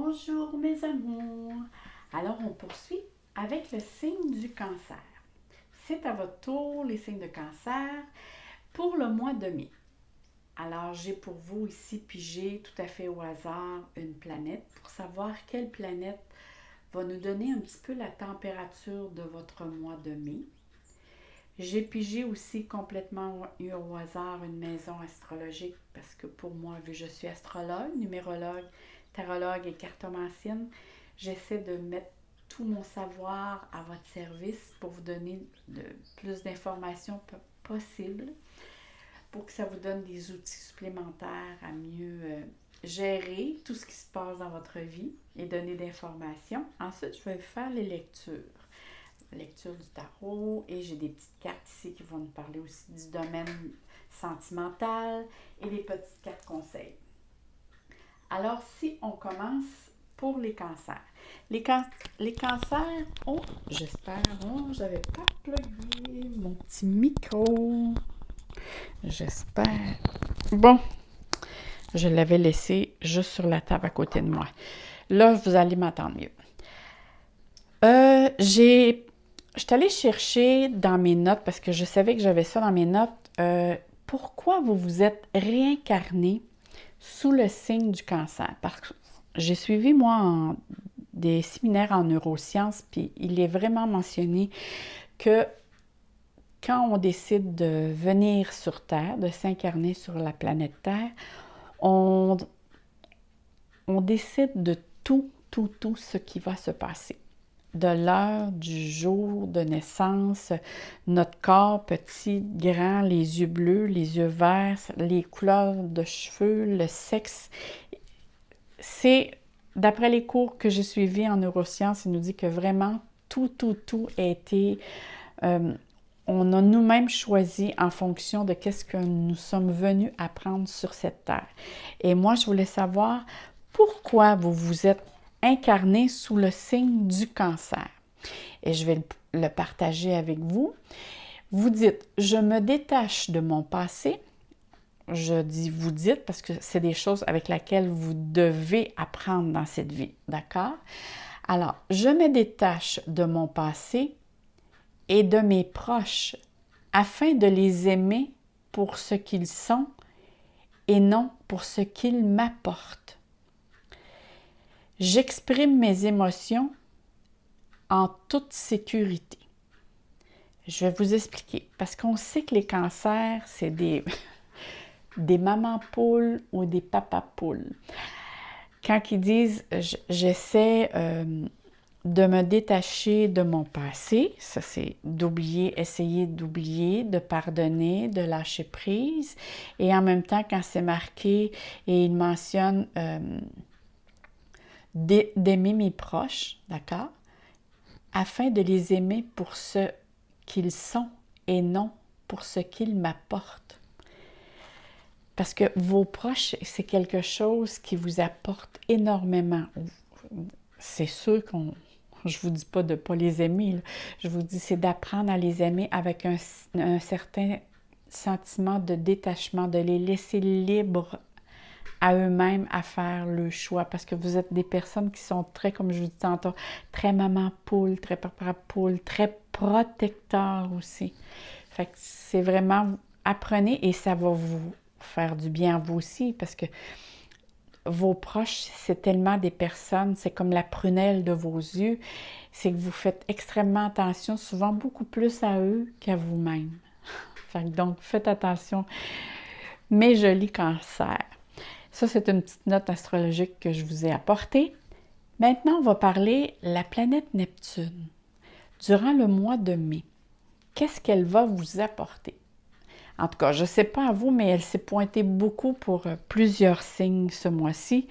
Bonjour mes amours. Alors on poursuit avec le signe du cancer. C'est à votre tour les signes de cancer pour le mois de mai. Alors j'ai pour vous ici pigé tout à fait au hasard une planète pour savoir quelle planète va nous donner un petit peu la température de votre mois de mai. J'ai pigé aussi complètement au hasard une maison astrologique parce que pour moi, vu que je suis astrologue, numérologue, tarologue et cartomancienne, j'essaie de mettre tout mon savoir à votre service pour vous donner plus d'informations possibles pour que ça vous donne des outils supplémentaires à mieux gérer tout ce qui se passe dans votre vie et donner d'informations. Ensuite, je vais faire les lecture du tarot et j'ai des petites cartes ici qui vont nous parler aussi du domaine sentimental et des petites cartes conseils. Alors, si on commence pour les cancers. Les cancers, j'espère, j'avais pas plugué mon petit micro. J'espère. Bon, je l'avais laissé juste sur la table à côté de moi. Là, vous allez m'entendre mieux. Je suis allée chercher dans mes notes, parce que je savais que j'avais ça dans mes notes, pourquoi vous vous êtes réincarné sous le signe du cancer. Parce que j'ai suivi, moi, des séminaires en neurosciences, puis il est vraiment mentionné que quand on décide de venir sur Terre, de s'incarner sur la planète Terre, on décide de tout ce qui va se passer. De l'heure, du jour de naissance, notre corps petit, grand, les yeux bleus, les yeux verts, les couleurs de cheveux, le sexe. C'est, d'après les cours que j'ai suivis en neurosciences, il nous dit que vraiment tout a été... on a nous-mêmes choisi en fonction de qu'est-ce que nous sommes venus apprendre sur cette terre. Et moi, je voulais savoir pourquoi vous vous êtes incarné sous le signe du cancer. Et je vais le partager avec vous. Vous dites, je me détache de mon passé. Je dis vous dites parce que c'est des choses avec lesquelles vous devez apprendre dans cette vie, d'accord? Alors, je me détache de mon passé et de mes proches afin de les aimer pour ce qu'ils sont et non pour ce qu'ils m'apportent. J'exprime mes émotions en toute sécurité. Je vais vous expliquer, parce qu'on sait que les cancers, c'est des mamans poules ou des papas poules. Quand ils disent « j'essaie de me détacher de mon passé », ça c'est essayer d'oublier, de pardonner, de lâcher prise. Et en même temps, quand c'est marqué et il mentionne d'aimer mes proches, d'accord? Afin de les aimer pour ce qu'ils sont et non pour ce qu'ils m'apportent. Parce que vos proches, c'est quelque chose qui vous apporte énormément. C'est sûr je vous dis pas de ne pas les aimer, là. Je vous dis, c'est d'apprendre à les aimer avec un certain sentiment de détachement, de les laisser libres à eux-mêmes à faire le choix, parce que vous êtes des personnes qui sont très, comme je vous dis tantôt, très maman poule, très papa poule, très protecteur aussi. Fait que c'est vraiment, apprenez et ça va vous faire du bien à vous aussi, parce que vos proches, c'est tellement des personnes, c'est comme la prunelle de vos yeux, c'est que vous faites extrêmement attention, souvent beaucoup plus à eux qu'à vous-même. Fait que donc, faites attention. Mes jolis cancers. Ça, c'est une petite note astrologique que je vous ai apportée. Maintenant, on va parler de la planète Neptune. Durant le mois de mai, qu'est-ce qu'elle va vous apporter? En tout cas, je ne sais pas à vous, mais elle s'est pointée beaucoup pour plusieurs signes ce mois-ci.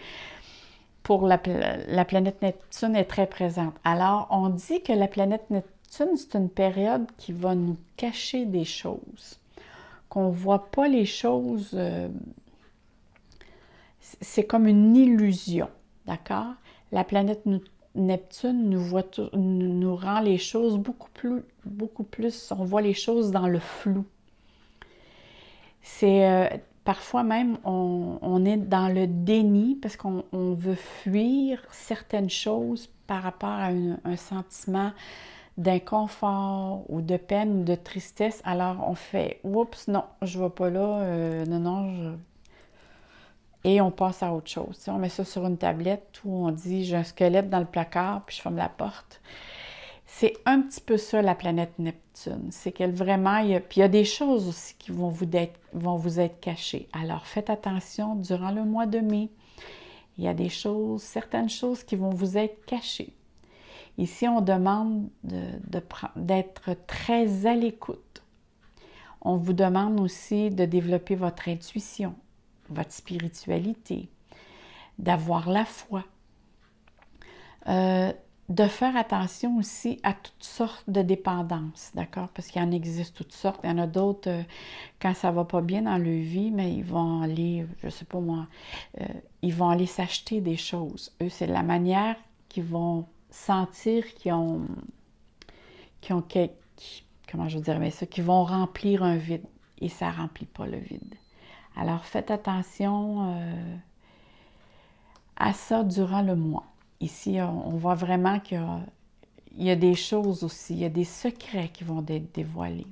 Pour la planète Neptune est très présente. Alors, on dit que la planète Neptune, c'est une période qui va nous cacher des choses. Qu'on ne voit pas les choses... c'est comme une illusion, d'accord? La planète Neptune nous rend les choses beaucoup plus, on voit les choses dans le flou. C'est Parfois même, on est dans le déni parce qu'on veut fuir certaines choses par rapport à un sentiment d'inconfort ou de peine ou de tristesse. Alors, on fait « Oups, non, je ne vais pas là, non, ». Et on passe à autre chose. On met ça sur une tablette où on dit « J'ai un squelette dans le placard, puis je ferme la porte ». C'est un petit peu ça, la planète Neptune. C'est qu'elle vraiment, puis il y a des choses aussi qui vont vous être cachées. Alors, faites attention, durant le mois de mai, il y a des choses, certaines choses qui vont vous être cachées. Ici, on demande d'être très à l'écoute. On vous demande aussi de développer votre intuition, votre spiritualité, d'avoir la foi. De faire attention aussi à toutes sortes de dépendances, d'accord? Parce qu'il y en existe toutes sortes. Il y en a d'autres, quand ça va pas bien dans leur vie, mais ils vont aller, je sais pas moi, ils vont aller s'acheter des choses. Eux, c'est la manière qu'ils vont sentir comment je dirais ça, qu'ils vont remplir un vide. Et ça remplit pas le vide. Alors, faites attention à ça durant le mois. Ici, on voit vraiment qu'il y a des choses aussi, il y a des secrets qui vont être dévoilés.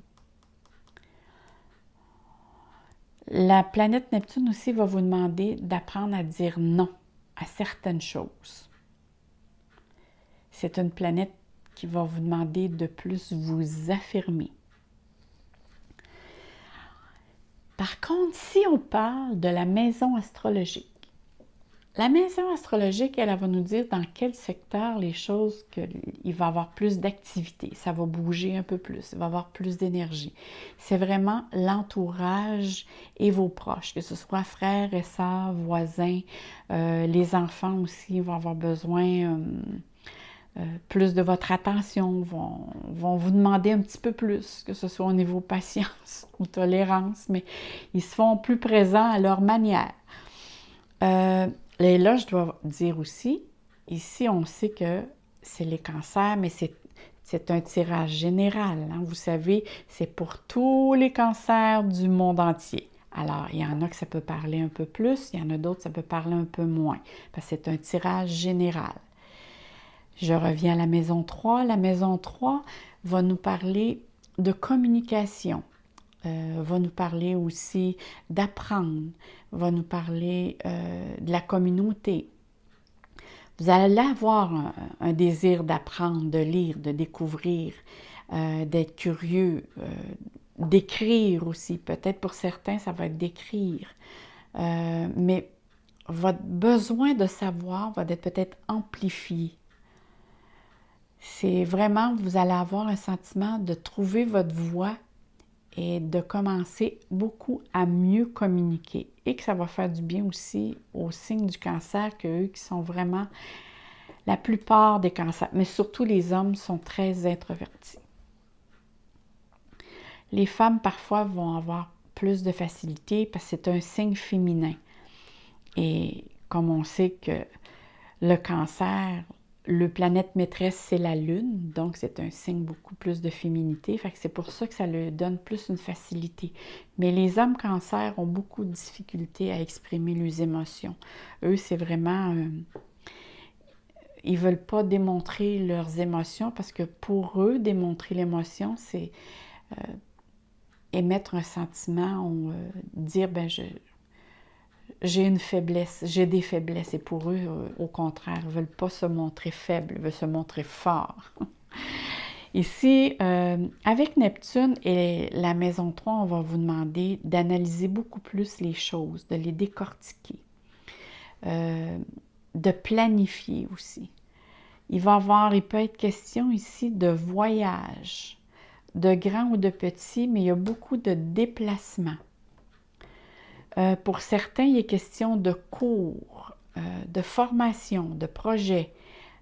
La planète Neptune aussi va vous demander d'apprendre à dire non à certaines choses. C'est une planète qui va vous demander de plus vous affirmer. Par contre, si on parle de la maison astrologique, la maison astrologique, elle va nous dire dans quel secteur les choses, il va y avoir plus d'activité, ça va bouger un peu plus, il va y avoir plus d'énergie. C'est vraiment l'entourage et vos proches, que ce soit frères et sœurs, voisins, les enfants aussi vont avoir besoin plus de votre attention, vont vous demander un petit peu plus, que ce soit au niveau patience ou tolérance, mais ils se font plus présents à leur manière. Et là, je dois dire aussi, ici, on sait que c'est les cancers, mais c'est un tirage général. Hein? Vous savez, c'est pour tous les cancers du monde entier. Alors, il y en a que ça peut parler un peu plus, il y en a d'autres ça peut parler un peu moins, parce que c'est un tirage général. Je reviens à la maison 3. La maison 3 va nous parler de communication, va nous parler aussi d'apprendre, va nous parler de la communauté. Vous allez avoir un désir d'apprendre, de lire, de découvrir, d'être curieux, d'écrire aussi. Peut-être pour certains, ça va être d'écrire. Mais votre besoin de savoir va être peut-être amplifié. C'est vraiment, vous allez avoir un sentiment de trouver votre voie et de commencer beaucoup à mieux communiquer. Et que ça va faire du bien aussi aux signes du cancer, qu'eux qui sont vraiment la plupart des cancers, mais surtout les hommes sont très introvertis. Les femmes parfois vont avoir plus de facilité parce que c'est un signe féminin. Et comme on sait que le cancer, le planète maîtresse, c'est la Lune, donc c'est un signe beaucoup plus de féminité. Fait que c'est pour ça que ça leur donne plus une facilité. Mais les hommes cancers ont beaucoup de difficultés à exprimer leurs émotions. Eux, c'est vraiment... ils ne veulent pas démontrer leurs émotions parce que pour eux, démontrer l'émotion, c'est émettre un sentiment ou dire, j'ai une faiblesse, j'ai des faiblesses. Et pour eux, au contraire, ils ne veulent pas se montrer faibles, ils veulent se montrer forts. Ici, avec Neptune et la maison 3, on va vous demander d'analyser beaucoup plus les choses, de les décortiquer, de planifier aussi. Il peut être question ici de voyage, de grands ou de petits, mais il y a beaucoup de déplacements. Pour certains, il est question de cours, de formation, de projets.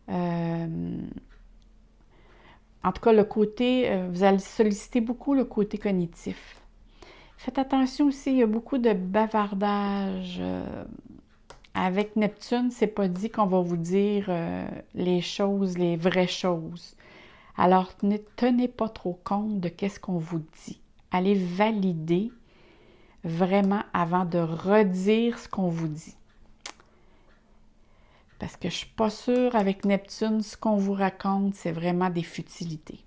En tout cas, le côté, vous allez solliciter beaucoup le côté cognitif. Faites attention aussi, il y a beaucoup de bavardage. Avec Neptune, c'est pas dit qu'on va vous dire les choses, les vraies choses. Alors, ne tenez pas trop compte de qu'est-ce qu'on vous dit. Allez valider vraiment avant de redire ce qu'on vous dit. Parce que je ne suis pas sûre avec Neptune, ce qu'on vous raconte, c'est vraiment des futilités.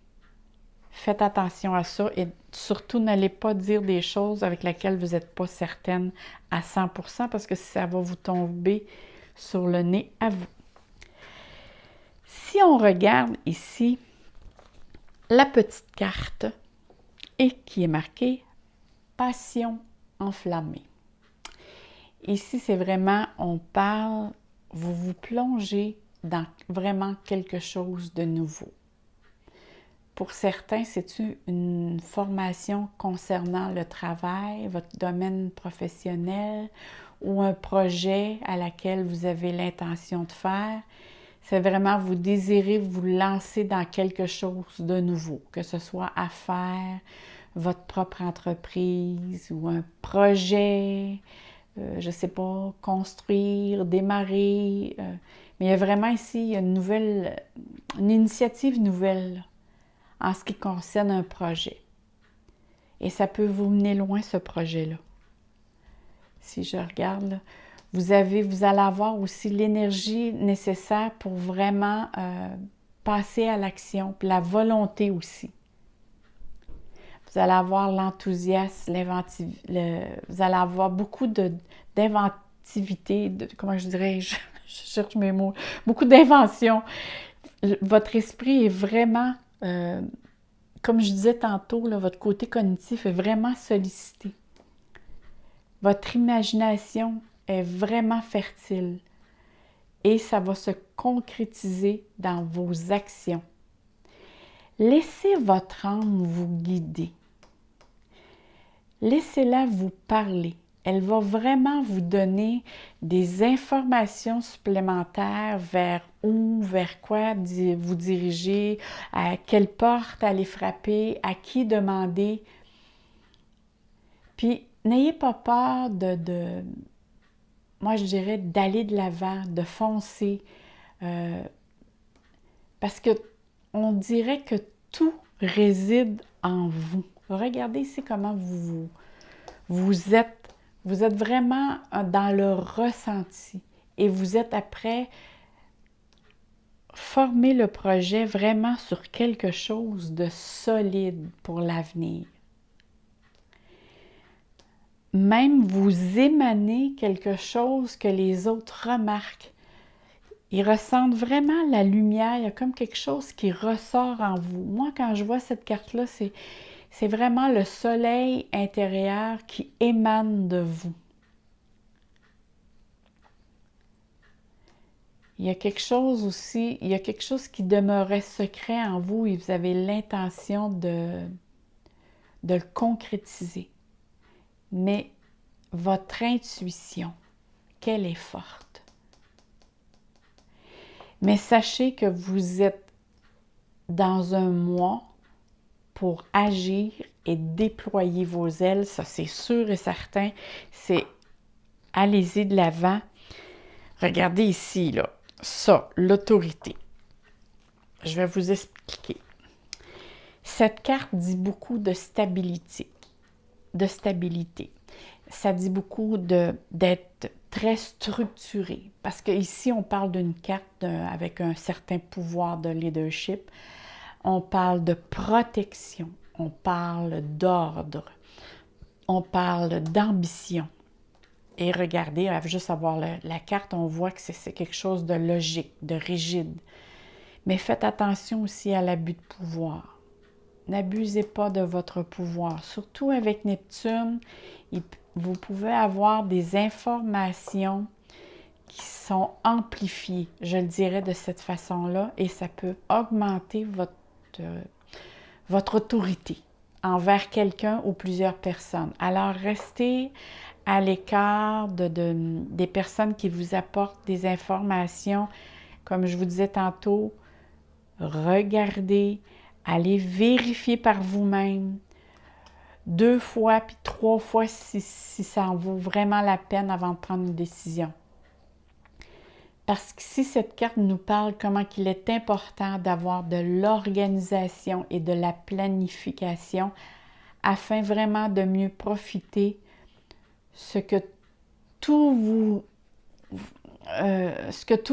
Faites attention à ça et surtout n'allez pas dire des choses avec lesquelles vous n'êtes pas certaine à 100% parce que ça va vous tomber sur le nez à vous. Si on regarde ici la petite carte et qui est marquée « Passion enflammée ». Ici, c'est vraiment, on parle, vous vous plongez dans vraiment quelque chose de nouveau. Pour certains, c'est une formation concernant le travail, votre domaine professionnel ou un projet à laquelle vous avez l'intention de faire. C'est vraiment vous désirez vous lancer dans quelque chose de nouveau, que ce soit à faire, votre propre entreprise ou un projet, je ne sais pas, construire, démarrer. Mais il y a vraiment ici il y a une initiative nouvelle en ce qui concerne un projet. Et ça peut vous mener loin, ce projet-là. Si je regarde, là, vous allez avoir aussi l'énergie nécessaire pour vraiment passer à l'action, puis la volonté aussi. Vous allez avoir l'enthousiasme, vous allez avoir beaucoup d'inventivité, comment je dirais, je cherche mes mots, beaucoup d'invention. Votre esprit est vraiment, comme je disais tantôt, là, votre côté cognitif est vraiment sollicité. Votre imagination est vraiment fertile et ça va se concrétiser dans vos actions. Laissez votre âme vous guider. Laissez-la vous parler. Elle va vraiment vous donner des informations supplémentaires vers où, vers quoi vous diriger, à quelle porte aller frapper, à qui demander. Puis, n'ayez pas peur moi je dirais, d'aller de l'avant, de foncer. Parce que on dirait que tout réside en vous. Regardez ici comment vous êtes vraiment dans le ressenti et vous êtes après former le projet vraiment sur quelque chose de solide pour l'avenir. Même vous émanez quelque chose que les autres remarquent. Ils ressentent vraiment la lumière, il y a comme quelque chose qui ressort en vous. Moi, quand je vois cette carte-là, c'est vraiment le soleil intérieur qui émane de vous. Il y a quelque chose aussi, il y a quelque chose qui demeurait secret en vous et vous avez l'intention de le concrétiser. Mais votre intuition, qu'elle est forte. Mais sachez que vous êtes dans un mois pour agir et déployer vos ailes, ça c'est sûr et certain, c'est allez-y de l'avant. Regardez ici, là, ça, l'autorité. Je vais vous expliquer. Cette carte dit beaucoup de stabilité. Ça dit beaucoup d'être très structuré. Parce qu'ici, on parle d'une carte avec un certain pouvoir de leadership. On parle de protection. On parle d'ordre. On parle d'ambition. Et regardez, juste à voir la carte, on voit que c'est quelque chose de logique, de rigide. Mais faites attention aussi à l'abus de pouvoir. N'abusez pas de votre pouvoir. Surtout avec Neptune, vous pouvez avoir des informations qui sont amplifiées, je le dirais de cette façon-là, et ça peut augmenter votre autorité envers quelqu'un ou plusieurs personnes. Alors, restez à l'écart des personnes qui vous apportent des informations. Comme je vous disais tantôt, regardez, allez vérifier par vous-même 2 fois puis 3 fois si ça en vaut vraiment la peine avant de prendre une décision. Parce que si cette carte nous parle comment il est important d'avoir de l'organisation et de la planification afin vraiment de mieux profiter ce que tout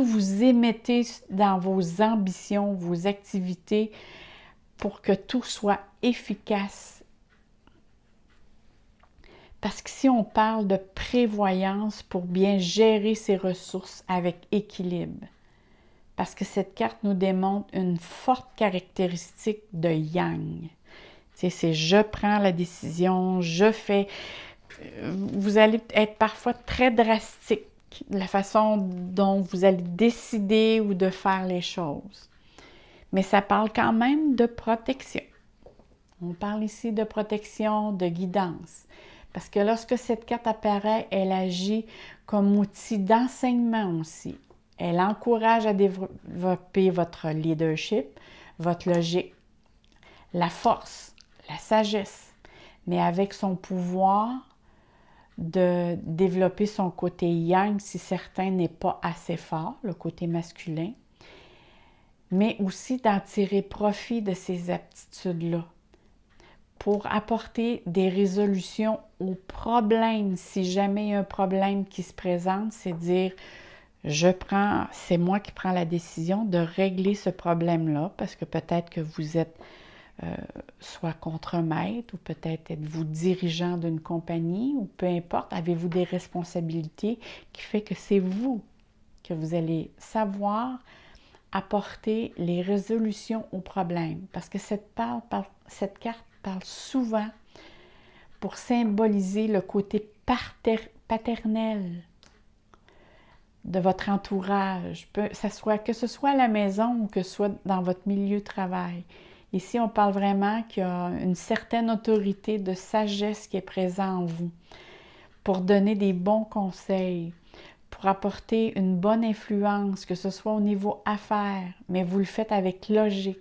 vous émettez dans vos ambitions, vos activités, pour que tout soit efficace. Parce que si on parle de prévoyance pour bien gérer ses ressources avec équilibre, parce que cette carte nous démontre une forte caractéristique de yang. C'est je prends la décision, je fais. Vous allez être parfois très drastique de la façon dont vous allez décider ou de faire les choses. Mais ça parle quand même de protection. On parle ici de protection, de guidance. Parce que lorsque cette carte apparaît, elle agit comme outil d'enseignement aussi. Elle encourage à développer votre leadership, votre logique, la force, la sagesse, mais avec son pouvoir de développer son côté yang si certain n'est pas assez fort, le côté masculin, mais aussi d'en tirer profit de ces aptitudes-là pour apporter des résolutions aux problèmes. Si jamais il y a un problème qui se présente, c'est dire c'est moi qui prends la décision de régler ce problème-là, parce que peut-être que vous êtes soit contremaître ou peut-être êtes-vous dirigeant d'une compagnie ou peu importe, avez-vous des responsabilités qui fait que c'est vous que vous allez savoir apporter les résolutions aux problèmes. Parce que cette carte parle souvent pour symboliser le côté paternel de votre entourage, que ce soit à la maison ou que ce soit dans votre milieu de travail. Ici, on parle vraiment qu'il y a une certaine autorité de sagesse qui est présente en vous pour donner des bons conseils, pour apporter une bonne influence, que ce soit au niveau affaires, mais vous le faites avec logique.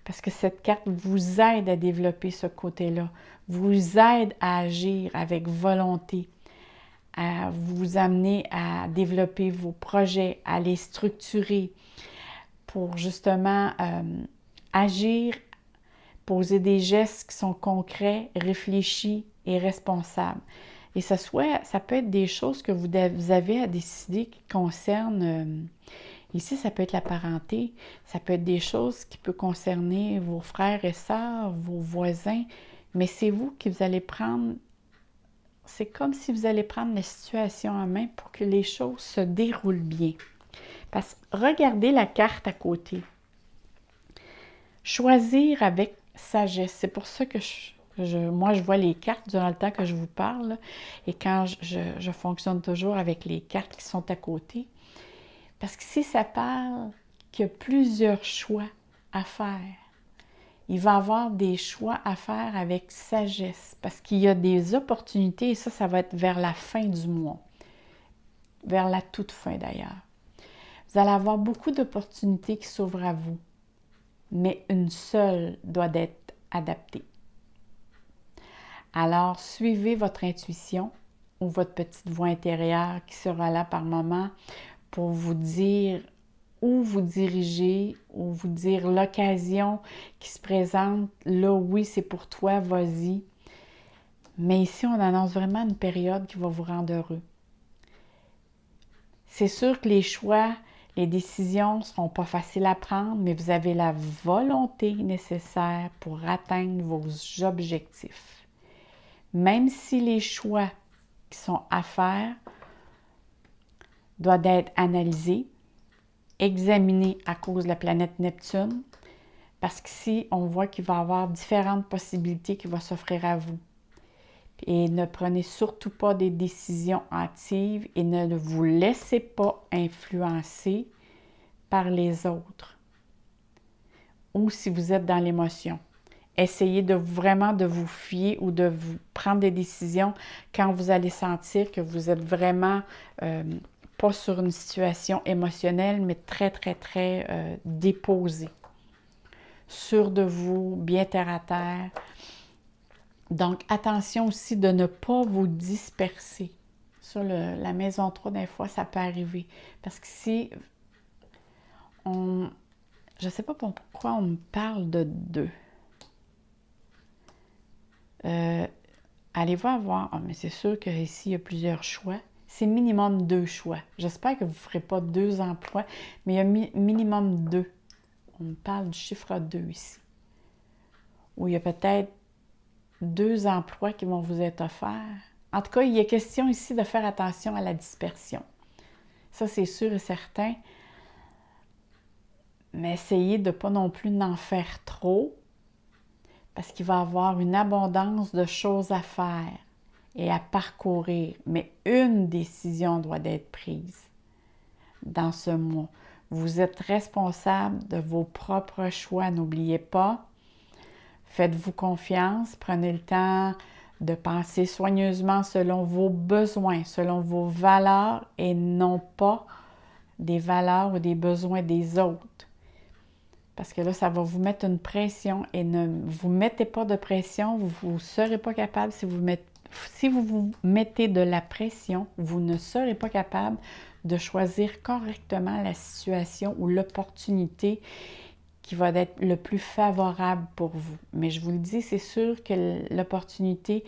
Parce que cette carte vous aide à développer ce côté-là, vous aide à agir avec volonté, à vous amener à développer vos projets, à les structurer pour justement agir, poser des gestes qui sont concrets, réfléchis et responsables. Et ça peut être des choses que vous avez à décider qui concernent, ici ça peut être la parenté, ça peut être des choses qui peuvent concerner vos frères et sœurs, vos voisins, mais c'est vous qui vous allez prendre, c'est comme si vous allez prendre la situation en main pour que les choses se déroulent bien. Parce que regardez la carte à côté. Choisir avec sagesse. C'est pour ça que moi, je vois les cartes durant le temps que je vous parle et quand je fonctionne toujours avec les cartes qui sont à côté. Parce que si ça parle qu'il y a plusieurs choix à faire, il va y avoir des choix à faire avec sagesse parce qu'il y a des opportunités et ça va être vers la fin du mois, vers la toute fin d'ailleurs. Vous allez avoir beaucoup d'opportunités qui s'ouvrent à vous, mais une seule doit être adaptée. Alors, suivez votre intuition ou votre petite voix intérieure qui sera là par moment pour vous dire où vous diriger ou vous dire l'occasion qui se présente. Là, oui, c'est pour toi, vas-y. Mais ici, on annonce vraiment une période qui va vous rendre heureux. C'est sûr que les choix, les décisions ne seront pas faciles à prendre, mais vous avez la volonté nécessaire pour atteindre vos objectifs. Même si les choix qui sont à faire doivent être analysés, examinés à cause de la planète Neptune, parce qu'ici, on voit qu'il va y avoir différentes possibilités qui vont s'offrir à vous. Et ne prenez surtout pas des décisions hâtives et ne vous laissez pas influencer par les autres. Ou si vous êtes dans l'émotion. Essayez vraiment de vous fier ou de vous prendre des décisions quand vous allez sentir que vous êtes vraiment pas sur une situation émotionnelle, mais très, très, très déposé. Sûr de vous, bien terre à terre. Donc, attention aussi de ne pas vous disperser. Sur la maison 3, des fois, ça peut arriver. Parce que si je ne sais pas pourquoi on me parle de deux. allez-vous avoir... Ah, mais c'est sûr qu'ici, il y a plusieurs choix. C'est minimum 2 choix. J'espère que vous ne ferez pas 2 emplois, mais il y a minimum 2. On parle du chiffre 2 ici. Où il y a peut-être 2 emplois qui vont vous être offerts. En tout cas, il est question ici de faire attention à la dispersion. Ça, c'est sûr et certain. Mais essayez de ne pas non plus en faire trop, parce qu'il va y avoir une abondance de choses à faire et à parcourir. Mais une décision doit être prise dans ce mois. Vous êtes responsable de vos propres choix, n'oubliez pas. Faites-vous confiance, prenez le temps de penser soigneusement selon vos besoins, selon vos valeurs et non pas des valeurs ou des besoins des autres. Parce que là, ça va vous mettre une pression et ne vous mettez pas de pression, vous ne serez pas capable, si vous vous mettez de la pression, vous ne serez pas capable de choisir correctement la situation ou l'opportunité qui va être le plus favorable pour vous. Mais je vous le dis, c'est sûr que l'opportunité,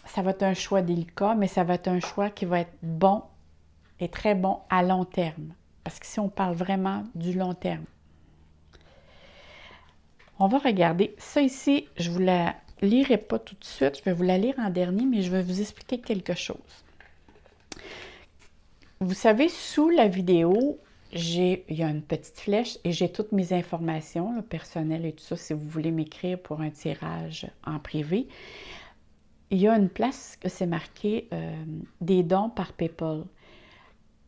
ça va être un choix délicat, mais ça va être un choix qui va être bon et très bon à long terme. Parce que si on parle vraiment du long terme. On va regarder. Ça ici, je ne vous la lirai pas tout de suite. Je vais vous la lire en dernier, mais je vais vous expliquer quelque chose. Vous savez, sous la vidéo, il y a une petite flèche et j'ai toutes mes informations personnelles et tout ça, si vous voulez m'écrire pour un tirage en privé. Il y a une place que c'est marqué des dons par PayPal.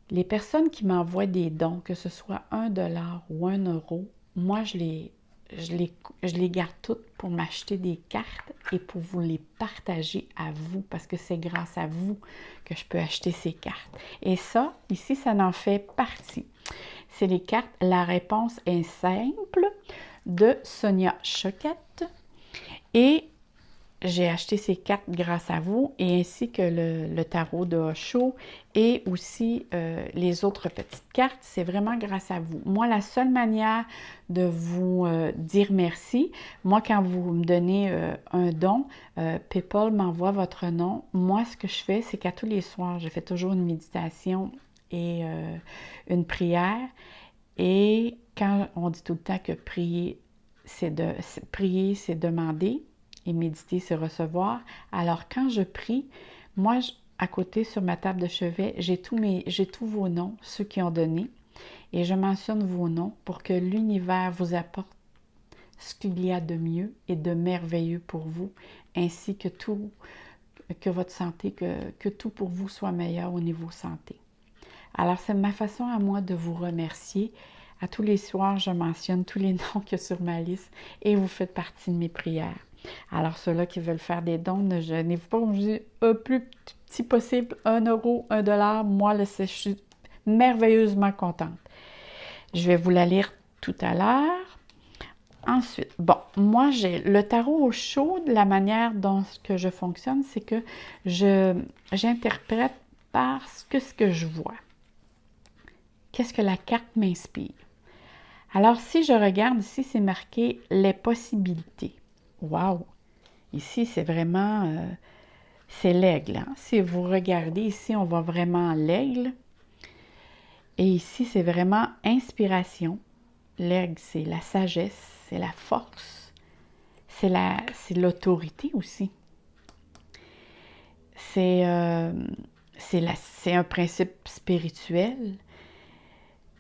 Les personnes qui m'envoient des dons, que ce soit 1 $ ou 1 €, moi, je les garde toutes pour m'acheter des cartes et pour vous les partager à vous, parce que c'est grâce à vous que je peux acheter ces cartes. Et ça, ici, ça en fait partie. C'est les cartes « La réponse est simple » de Sonia Choquette. Et j'ai acheté ces cartes grâce à vous, et ainsi que le tarot de Osho et aussi les autres petites cartes, c'est vraiment grâce à vous. Moi, la seule manière de vous dire merci, moi, quand vous me donnez un don, PayPal m'envoie votre nom. Moi, ce que je fais, c'est qu'à tous les soirs, je fais toujours une méditation et une prière. Et quand on dit tout le temps que prier, c'est demander, et méditer, c'est recevoir. Alors, quand je prie, moi, à côté, sur ma table de chevet, j'ai tous vos noms, ceux qui ont donné, et je mentionne vos noms pour que l'univers vous apporte ce qu'il y a de mieux et de merveilleux pour vous, ainsi que votre santé, que tout pour vous soit meilleur au niveau santé. Alors, c'est ma façon à moi de vous remercier. À tous les soirs, je mentionne tous les noms qu'il y a sur ma liste et vous faites partie de mes prières. Alors, ceux-là qui veulent faire des dons, ne gênez-vous pas, comme je dis, le plus petit possible, 1 €, 1 $. Moi, là, je suis merveilleusement contente. Je vais vous la lire tout à l'heure. Ensuite, bon, moi, j'ai le tarot au chaud, la manière dont je fonctionne, c'est que j'interprète par ce que je vois. Qu'est-ce que la carte m'inspire? Alors, si je regarde ici, c'est marqué « les possibilités ». Wow! Ici, c'est vraiment, c'est l'aigle. Hein? Si vous regardez ici, on voit vraiment l'aigle. Et ici, c'est vraiment inspiration. L'aigle, c'est la sagesse, c'est la force, c'est l'autorité aussi. C'est un principe spirituel.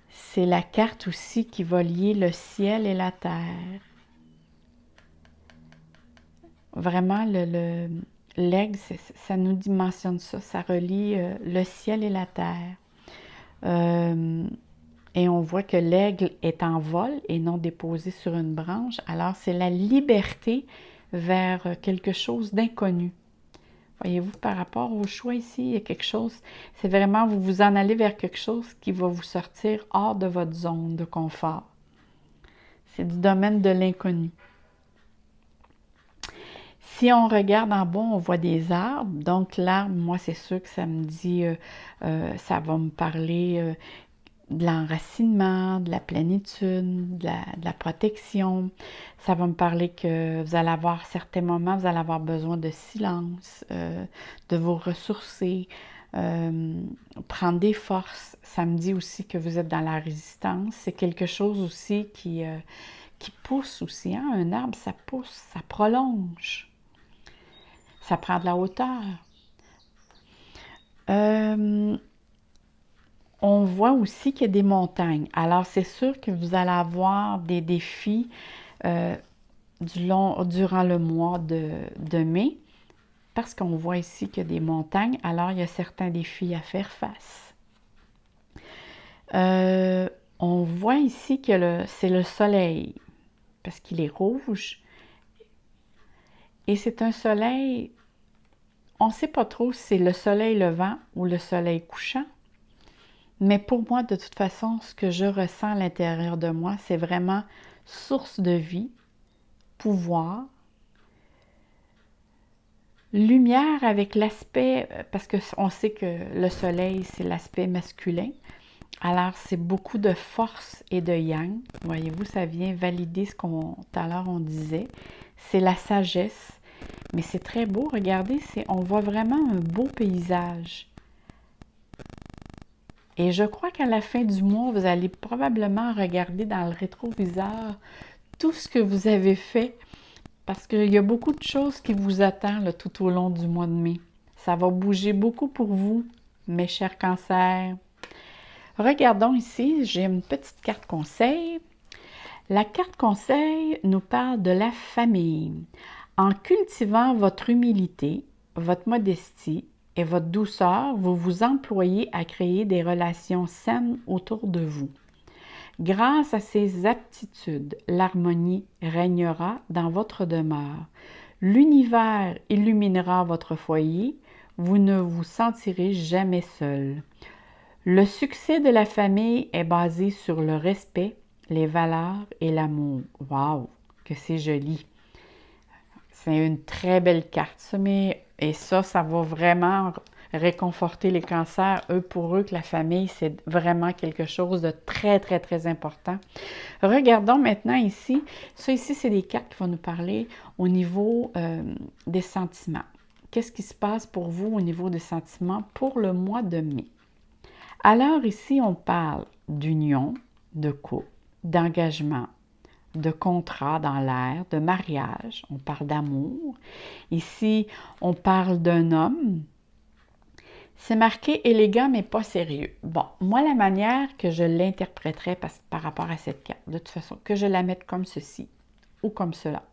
C'est la carte aussi qui va lier le ciel et la terre. Vraiment, l'aigle, ça nous dimensionne ça. Ça relie le ciel et la terre. Et on voit que l'aigle est en vol et non déposé sur une branche. Alors, c'est la liberté vers quelque chose d'inconnu. Voyez-vous, par rapport au choix ici, il y a quelque chose, c'est vraiment, vous en allez vers quelque chose qui va vous sortir hors de votre zone de confort. C'est du domaine de l'inconnu. Si on regarde en bas, on voit des arbres. Donc, l'arbre, moi, c'est sûr que ça me dit, ça va me parler de l'enracinement, de la plénitude, de la protection. Ça va me parler que vous allez avoir certains moments, vous allez avoir besoin de silence, de vous ressourcer, prendre des forces. Ça me dit aussi que vous êtes dans la résistance. C'est quelque chose aussi qui pousse aussi. Hein? Un arbre, ça pousse, ça prolonge. Ça prend de la hauteur. On voit aussi qu'il y a des montagnes. Alors, c'est sûr que vous allez avoir des défis durant le mois de mai, parce qu'on voit ici qu'il y a des montagnes. Alors, il y a certains défis à faire face. On voit ici que c'est le soleil, parce qu'il est rouge. Et c'est un soleil, on ne sait pas trop si c'est le soleil levant ou le soleil couchant. Mais pour moi, de toute façon, ce que je ressens à l'intérieur de moi, c'est vraiment source de vie, pouvoir, lumière avec l'aspect, parce qu'on sait que le soleil, c'est l'aspect masculin. Alors, c'est beaucoup de force et de yang. Voyez-vous, ça vient valider ce tout à l'heure on disait. C'est la sagesse, mais c'est très beau. Regardez, on voit vraiment un beau paysage. Et je crois qu'à la fin du mois, vous allez probablement regarder dans le rétroviseur tout ce que vous avez fait, parce qu'il y a beaucoup de choses qui vous attendent là, tout au long du mois de mai. Ça va bouger beaucoup pour vous, mes chers cancers. Regardons ici, j'ai une petite carte conseil. La carte conseil nous parle de la famille. En cultivant votre humilité, votre modestie et votre douceur, vous vous employez à créer des relations saines autour de vous. Grâce à ces aptitudes, l'harmonie régnera dans votre demeure. L'univers illuminera votre foyer. Vous ne vous sentirez jamais seul. Le succès de la famille est basé sur le respect, les valeurs et l'amour. Waouh, que c'est joli! C'est une très belle carte, ça, et ça va vraiment réconforter les cancers. Pour eux, que la famille, c'est vraiment quelque chose de très, très, très important. Regardons maintenant ici. Ça, ici, c'est des cartes qui vont nous parler au niveau des sentiments. Qu'est-ce qui se passe pour vous au niveau des sentiments pour le mois de mai? Alors ici, on parle d'union, de couple, d'engagement, de contrat dans l'air, de mariage, on parle d'amour. Ici, on parle d'un homme. C'est marqué élégant mais pas sérieux. Bon, moi, la manière que je l'interpréterais par rapport à cette carte, de toute façon, que je la mette comme ceci ou comme cela.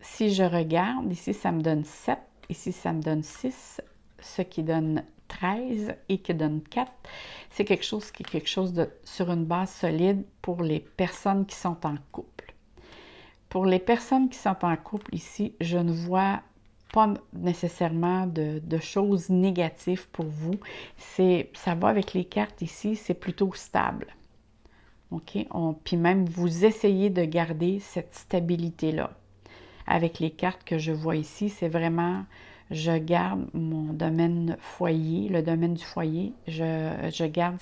Si je regarde, ici, ça me donne 7, ici, ça me donne 6, ce qui donne 13 et qui donne 4. C'est quelque chose qui est sur une base solide pour les personnes qui sont en couple. Pour les personnes qui sont en couple ici, je ne vois pas nécessairement de choses négatives pour vous. Ça va avec les cartes ici, c'est plutôt stable. OK? Puis même, vous essayez de garder cette stabilité-là. Avec les cartes que je vois ici, c'est vraiment, je garde mon domaine foyer, le domaine du foyer, je garde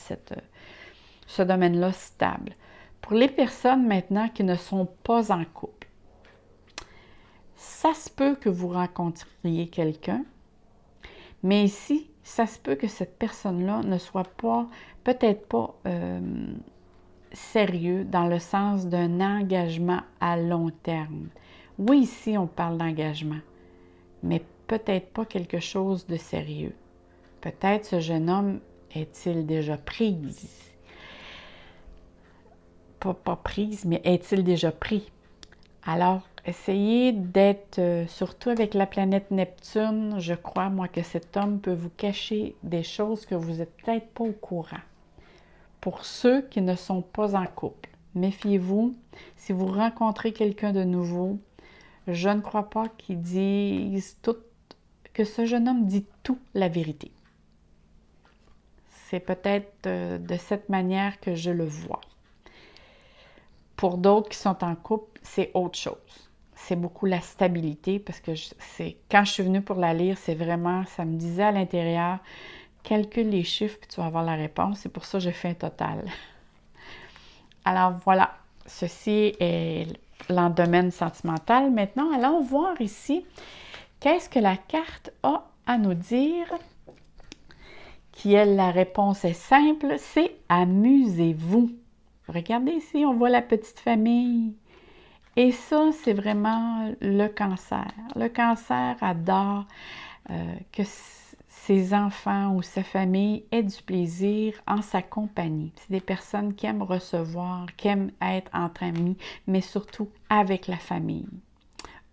ce domaine-là stable. Pour les personnes maintenant qui ne sont pas en couple, ça se peut que vous rencontriez quelqu'un, mais ici, ça se peut que cette personne-là ne soit peut-être pas sérieux dans le sens d'un engagement à long terme. Oui, ici, on parle d'engagement, mais peut-être pas quelque chose de sérieux. Peut-être ce jeune homme est-il déjà prise? Pas prise, mais est-il déjà pris? Alors, essayez d'être, surtout avec la planète Neptune, je crois, moi, que cet homme peut vous cacher des choses que vous n'êtes peut-être pas au courant. Pour ceux qui ne sont pas en couple, méfiez-vous. Si vous rencontrez quelqu'un de nouveau, je ne crois pas qu'il dise que ce jeune homme dit tout la vérité. C'est peut-être de cette manière que je le vois. Pour d'autres qui sont en couple, c'est autre chose. C'est beaucoup la stabilité parce que quand je suis venue pour la lire, c'est vraiment, ça me disait à l'intérieur calcule les chiffres puis tu vas avoir la réponse. C'est pour ça que j'ai fait un total. Alors voilà, ceci est l'endemaine sentimental. Maintenant, allons voir ici qu'est-ce que la carte a à nous dire. Qui est la réponse est simple, c'est amusez-vous. Regardez ici, on voit la petite famille. Et ça, c'est vraiment le cancer. Le cancer adore que ses enfants ou sa famille aient du plaisir en sa compagnie. C'est des personnes qui aiment recevoir, qui aiment être entre amis, mais surtout avec la famille.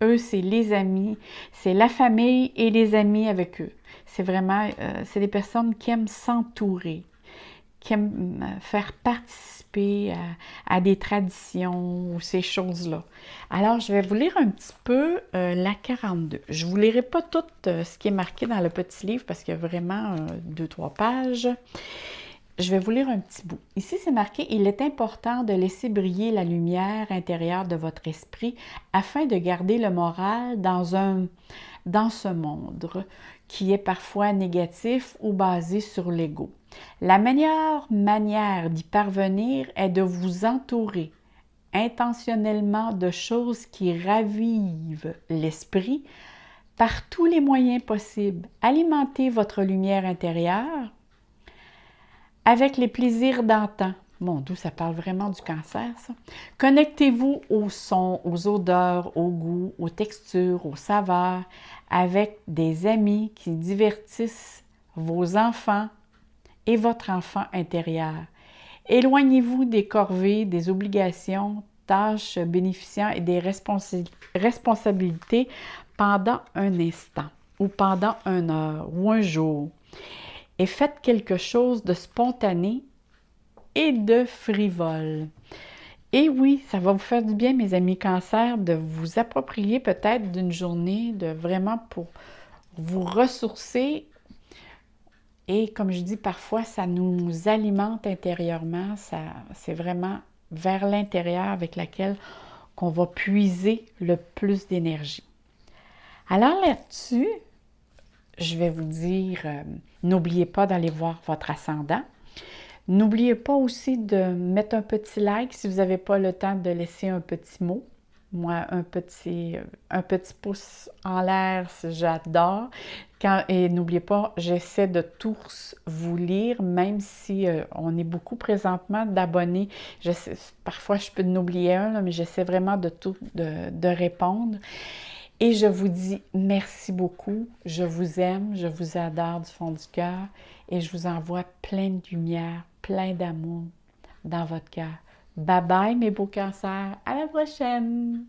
Eux, c'est les amis, c'est la famille et les amis avec eux. C'est vraiment, c'est des personnes qui aiment s'entourer, qui aiment faire participer à des traditions ou ces choses-là. Alors, je vais vous lire un petit peu la 42. Je ne vous lirai pas tout ce qui est marqué dans le petit livre parce qu'il y a vraiment 2-3 pages. Je vais vous lire un petit bout. Ici, c'est marqué « Il est important de laisser briller la lumière intérieure de votre esprit afin de garder le moral dans ce monde qui est parfois négatif ou basé sur l'ego. La meilleure manière d'y parvenir est de vous entourer intentionnellement de choses qui ravivent l'esprit par tous les moyens possibles. Alimentez votre lumière intérieure avec les plaisirs d'antan. Mon Dieu, ça parle vraiment du cancer, ça. Connectez-vous aux sons, aux odeurs, aux goûts, aux textures, aux saveurs, avec des amis qui divertissent vos enfants et votre enfant intérieur. Éloignez-vous des corvées, des obligations, tâches bénéficiant et des responsabilités pendant un instant ou pendant une heure ou un jour. Et faites quelque chose de spontané et de frivole. Et oui, ça va vous faire du bien, mes amis cancer, de vous approprier peut-être d'une journée, de vraiment pour vous ressourcer. Et comme je dis, parfois, ça nous alimente intérieurement. C'est vraiment vers l'intérieur avec laquelle qu'on va puiser le plus d'énergie. Alors là-dessus, je vais vous dire, n'oubliez pas d'aller voir votre ascendant. N'oubliez pas aussi de mettre un petit like si vous n'avez pas le temps de laisser un petit mot. Moi, un petit pouce en l'air, j'adore. Et n'oubliez pas, j'essaie de tous vous lire, même si on est beaucoup présentement d'abonnés. Parfois, je peux en oublier un, là, mais j'essaie vraiment de répondre. Et je vous dis merci beaucoup. Je vous aime, je vous adore du fond du cœur et je vous envoie plein de lumière, plein d'amour dans votre cœur. Bye bye mes beaux cancers. À la prochaine!